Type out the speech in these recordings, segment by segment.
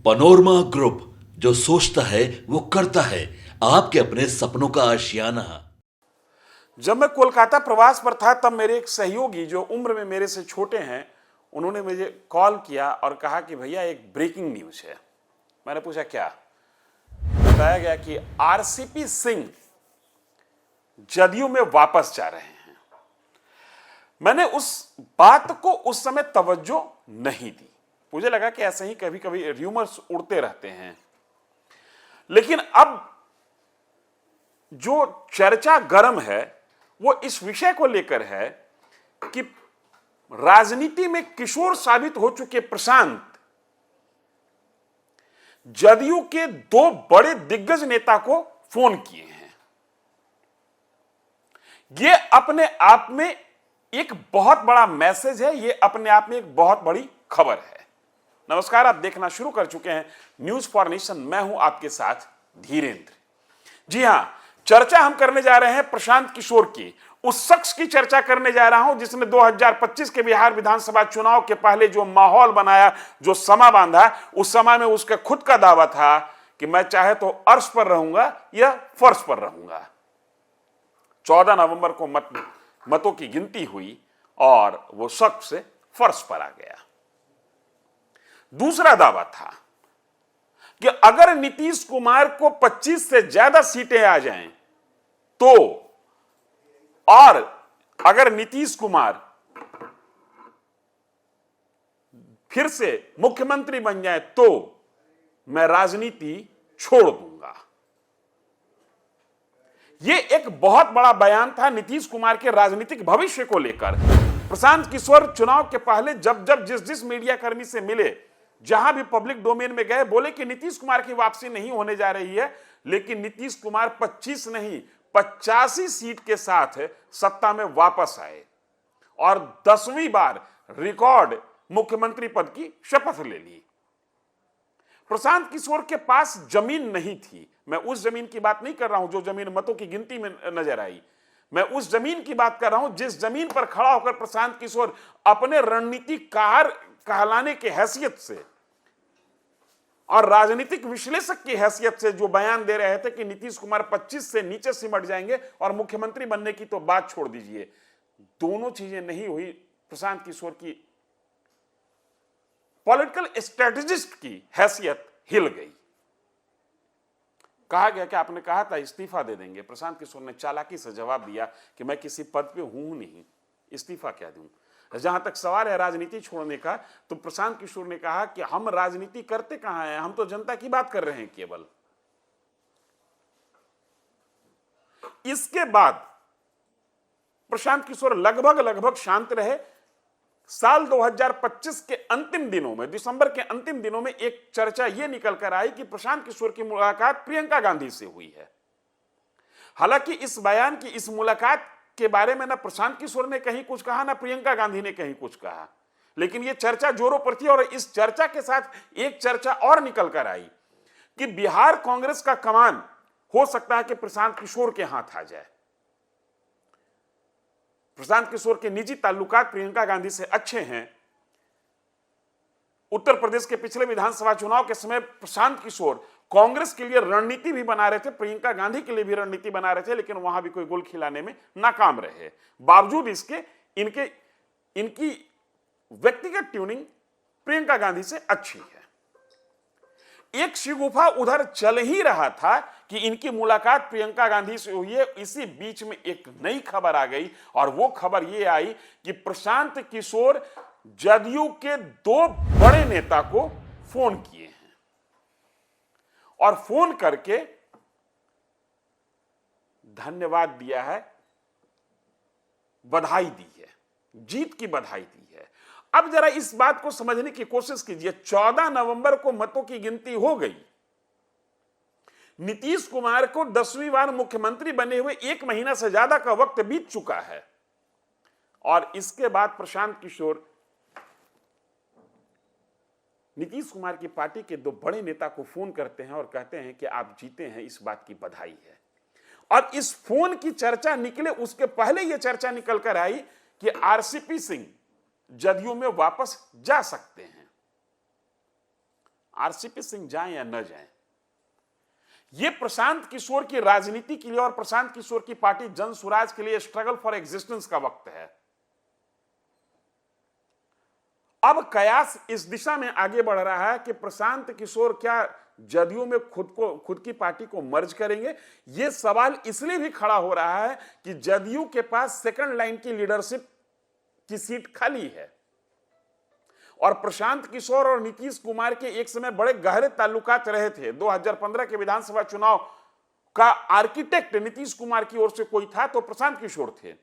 Panorama group, जो सोचता है वो करता है। आपके अपने सपनों का आशियाना। जब मैं कोलकाता प्रवास पर था तब मेरे एक सहयोगी जो उम्र में मेरे से छोटे हैं, उन्होंने मुझे कॉल किया और कहा कि भैया एक ब्रेकिंग न्यूज है। मैंने पूछा क्या? बताया गया कि आरसीपी सिंह जदयू में वापस जा रहे हैं। मैंने उस बात को उस समय तवज्जो नहीं दी। मुझे लगा कि ऐसे ही कभी कभी र्यूमर्स उड़ते रहते हैं, लेकिन अब जो चर्चा गर्म है वो इस विषय को लेकर है कि राजनीति में किशोर साबित हो चुके प्रशांत जदयू के दो बड़े दिग्गज नेता को फोन किए हैं। यह अपने आप में एक बहुत बड़ा मैसेज है, यह अपने आप में एक बहुत बड़ी खबर है। नमस्कार, आप देखना शुरू कर चुके हैं न्यूज फॉर नेशन। मैं हूं आपके साथ धीरेन्द्र। जी हां, चर्चा हम करने जा रहे हैं प्रशांत किशोर की। उस शख्स की चर्चा करने जा रहा हूं जिसने 2025 के बिहार विधानसभा चुनाव के पहले जो माहौल बनाया, जो समा बांधा, उस समय में उसका खुद का दावा था कि मैं चाहे तो अर्श पर रहूंगा या फर्श पर रहूंगा। 14 नवंबर को मतों की गिनती हुई और वो शख्स फर्श पर आ गया। दूसरा दावा था कि अगर नीतीश कुमार को 25 से ज्यादा सीटें आ जाएं तो, और अगर नीतीश कुमार फिर से मुख्यमंत्री बन जाए तो मैं राजनीति छोड़ दूंगा। यह एक बहुत बड़ा बयान था नीतीश कुमार के राजनीतिक भविष्य को लेकर। प्रशांत किशोर चुनाव के पहले जब जिस मीडिया कर्मी से मिले, जहां भी पब्लिक डोमेन में गए, बोले कि नीतीश कुमार की वापसी नहीं होने जा रही है, लेकिन नीतीश कुमार 25 नहीं 85 सीट के साथ सत्ता में वापस आए और 10वीं बार रिकॉर्ड मुख्यमंत्री पद की शपथ ले ली। प्रशांत किशोर के पास जमीन नहीं थी। मैं उस जमीन की बात नहीं कर रहा हूं जो जमीन मतों की गिनती में नजर आई। मैं उस जमीन की बात कर रहा हूं जिस जमीन पर खड़ा होकर प्रशांत किशोर अपने रणनीतिकार कहलाने की हैसियत से और राजनीतिक विश्लेषक की हैसियत से जो बयान दे रहे थे कि नीतीश कुमार 25 से नीचे सिमट जाएंगे और मुख्यमंत्री बनने की तो बात छोड़ दीजिए, दोनों चीजें नहीं हुई। प्रशांत किशोर की पॉलिटिकल स्ट्रेटेजिस्ट की हैसियत हिल गई। कहा गया कि आपने कहा था इस्तीफा दे देंगे। प्रशांत किशोर ने चालाकी से जवाब दिया कि मैं किसी पद पे हूं नहीं, इस्तीफा क्या दूं। जहां तक सवाल है राजनीति छोड़ने का, तो प्रशांत किशोर ने कहा कि हम राजनीति करते कहां हैं, हम तो जनता की बात कर रहे हैं केवल। इसके बाद प्रशांत किशोर लगभग शांत रहे। साल 2025 के अंतिम दिनों में, दिसंबर के अंतिम दिनों में एक चर्चा यह निकल कर आई कि प्रशांत किशोर की मुलाकात प्रियंका गांधी से हुई है। हालांकि इस बयान की, इस मुलाकात के बारे में ना प्रशांत किशोर ने कहीं कुछ कहा, ना प्रियंका गांधी ने कहीं कुछ कहा, लेकिन यह चर्चा जोरों पर थी। और इस चर्चा के साथ एक चर्चा और निकल कर आई कि बिहार कांग्रेस का कमान हो सकता है कि प्रशांत किशोर के हाथ आ जाए। प्रशांत किशोर के निजी ताल्लुकात प्रियंका गांधी से अच्छे हैं। उत्तर प्रदेश के पिछले विधानसभा चुनाव के समय प्रशांत किशोर कांग्रेस के लिए रणनीति भी बना रहे थे, प्रियंका गांधी के लिए भी रणनीति बना रहे थे, लेकिन वहां भी कोई गोल खिलाने में नाकाम रहे। बावजूद इसके इनकी व्यक्तिगत ट्यूनिंग प्रियंका गांधी से अच्छी है। एक शिगुफा उधर चल ही रहा था कि इनकी मुलाकात प्रियंका गांधी से हुई है। इसी बीच में एक नई खबर आ गई और वो खबर ये आई कि प्रशांत किशोर जदयू के दो बड़े नेता को फोन किए हैं और फोन करके धन्यवाद दिया है, बधाई दी है, जीत की बधाई दी है। अब जरा इस बात को समझने की कोशिश कीजिए। 14 नवंबर को मतों की गिनती हो गई। नीतीश कुमार को 10वीं बार मुख्यमंत्री बने हुए 1 महीना से ज्यादा का वक्त बीत चुका है और इसके बाद प्रशांत किशोर नीतीश कुमार की पार्टी के दो बड़े नेता को फोन करते हैं और कहते हैं कि आप जीते हैं, इस बात की बधाई है। और इस फोन की चर्चा निकले उसके पहले यह चर्चा निकल कर आई कि आरसीपी सिंह जदयू में वापस जा सकते हैं। आरसीपी सिंह जाएं या न जाएं, ये प्रशांत किशोर की राजनीति के लिए और प्रशांत किशोर की पार्टी जन स्वराज के लिए स्ट्रगल फॉर एग्जिस्टेंस का वक्त है। अब कयास इस दिशा में आगे बढ़ रहा है कि प्रशांत किशोर क्या जदयू में खुद की पार्टी को मर्ज करेंगे। यह सवाल इसलिए भी खड़ा हो रहा है कि जदयू के पास सेकंड लाइन की लीडरशिप की सीट खाली है और प्रशांत किशोर और नीतीश कुमार के एक समय बड़े गहरे ताल्लुकात रहे थे। 2015 के विधानसभा चुनाव का आर्किटेक्ट नीतीश कुमार की ओर से कोई था तो प्रशांत किशोर थे।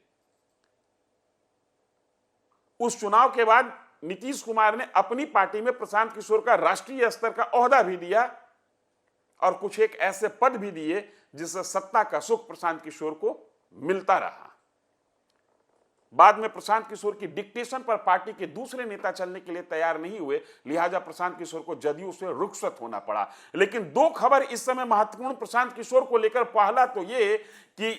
उस चुनाव के बाद नीतीश कुमार ने अपनी पार्टी में प्रशांत किशोर का राष्ट्रीय स्तर का ओहदा भी दिया और कुछ एक ऐसे पद भी दिए जिससे सत्ता का सुख प्रशांत किशोर को मिलता रहा। बाद में प्रशांत किशोर की डिक्टेशन पर पार्टी के दूसरे नेता चलने के लिए तैयार नहीं हुए, लिहाजा प्रशांत किशोर को जदयू से रुखसत होना पड़ा। लेकिन दो खबर इस समय महत्वपूर्ण प्रशांत किशोर को लेकर, पहला तो ये कि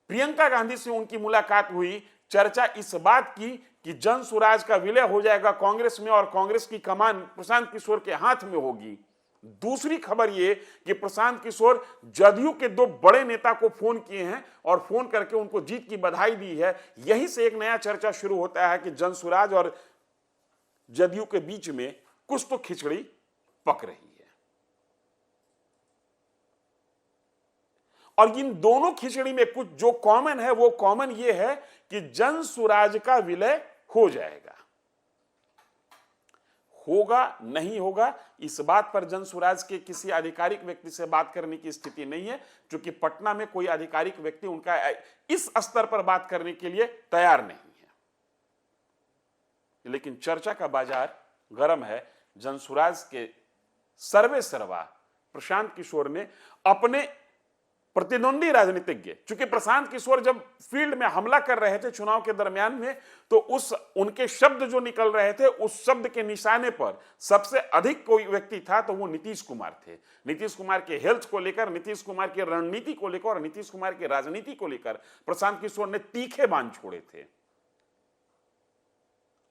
प्रियंका गांधी से उनकी मुलाकात हुई, चर्चा इस बात की कि जन स्वराज का विलय हो जाएगा कांग्रेस में और कांग्रेस की कमान प्रशांत किशोर के हाथ में होगी। दूसरी खबर यह कि प्रशांत किशोर जदयू के दो बड़े नेता को फोन किए हैं और फोन करके उनको जीत की बधाई दी है। यहीं से एक नया चर्चा शुरू होता है कि जन स्वराज और जदयू के बीच में कुछ तो खिचड़ी पक रही है और इन दोनों खिचड़ी में कुछ जो कॉमन है वो कॉमन ये है कि जन स्वराज का विलय हो जाएगा। होगा नहीं होगा इस बात पर जन स्वराज के किसी आधिकारिक व्यक्ति से बात करने की स्थिति नहीं है, क्योंकि पटना में कोई आधिकारिक व्यक्ति उनका इस स्तर पर बात करने के लिए तैयार नहीं है। लेकिन चर्चा का बाजार गर्म है। जन स्वराज के सर्वे सर्वा प्रशांत किशोर ने अपने प्रतिद्वंदी राजनीतिज्ञ, चूंकि प्रशांत किशोर जब फील्ड में हमला कर रहे थे चुनाव के दरमियान में, तो उनके शब्द जो निकल रहे थे उस शब्द के निशाने पर सबसे अधिक कोई व्यक्ति था तो वो नीतीश कुमार थे। नीतीश कुमार के हेल्थ को लेकर, नीतीश कुमार की रणनीति को लेकर और नीतीश कुमार की राजनीति को लेकर प्रशांत किशोर ने तीखे बाण छोड़े थे।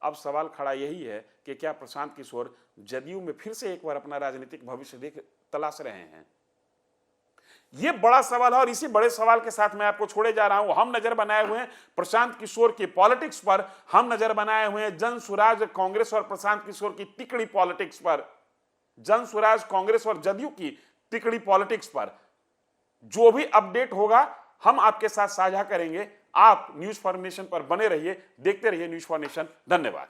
अब सवाल खड़ा यही है कि क्या प्रशांत किशोर जदयू में फिर से एक बार अपना राजनीतिक भविष्य तलाश रहे हैं? यह बड़ा सवाल है और इसी बड़े सवाल के साथ मैं आपको छोड़े जा रहा हूं। हम नजर बनाए हुए हैं प्रशांत किशोर की पॉलिटिक्स पर, हम नजर बनाए हुए हैं जन स्वराज कांग्रेस और प्रशांत किशोर की तिकड़ी पॉलिटिक्स पर, जन स्वराज कांग्रेस और जदयू की तिकड़ी पॉलिटिक्स पर। जो भी अपडेट होगा हम आपके साथ साझा करेंगे। आप न्यूज़ फॉर नेशन पर बने रहिए, देखते रहिए न्यूज़ फॉर नेशन। धन्यवाद।